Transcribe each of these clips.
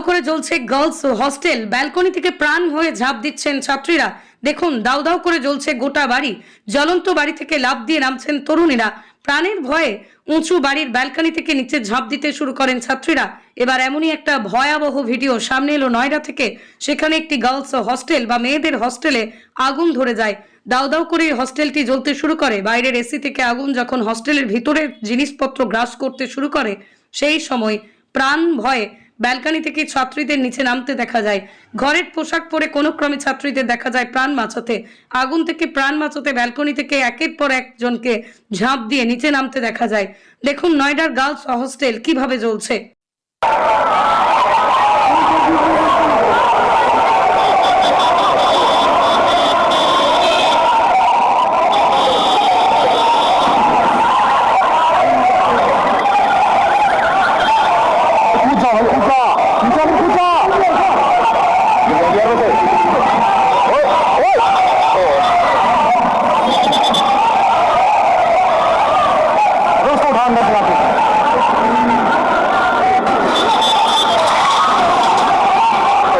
করে জ্বলছে girls hostel, balcony থেকে প্রাণ হয়ে ঝাঁপ দিচ্ছেন ছাত্রীরা। দেখুন, দাউ দাউ করে জ্বলছে গোটা বাড়ি। জ্বলন্ত বাড়ি থেকে লাফ দিয়ে নামছেন তরুণীরা। প্রাণের ভয়ে উঁচু বাড়ির ব্যালকনি থেকে নিচে ঝাঁপ দিতে শুরু করেন ছাত্রীরা। এবার এমনই একটা ভয়াবহ ভিডিও সামনে এলো নয়ডা থেকে। সেখানে একটি গার্লস হস্টেল বা মেয়েদের হস্টেলে আগুন ধরে যায়। দাউ দাউ করে হস্টেলটি জ্বলতে শুরু করে। বাইরের এসি থেকে আগুন যখন হস্টেলের ভিতরের জিনিসপত্র গ্রাস করতে শুরু করে, সেই সময় প্রাণ ভয়ে ব্যালকনি থেকে ছাত্রীদের নিচে নামতে দেখা যায়। ঘরের পোশাক পরে কোনো ক্রমে ছাত্রীদের দেখা যায় প্রাণ বাঁচাতে। আগুন থেকে প্রাণ বাঁচাতে ব্যালকনি থেকে একের পর একজনকে ঝাঁপ দিয়ে নিচে নামতে দেখা যায়। দেখুন নয়ডার গার্লস হস্টেল কিভাবে জ্বলছে।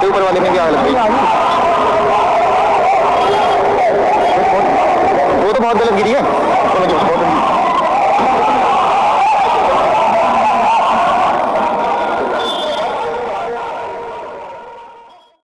ऊपर वाले में भी आग लग गई। वो तो बहुत गलत गिरी है।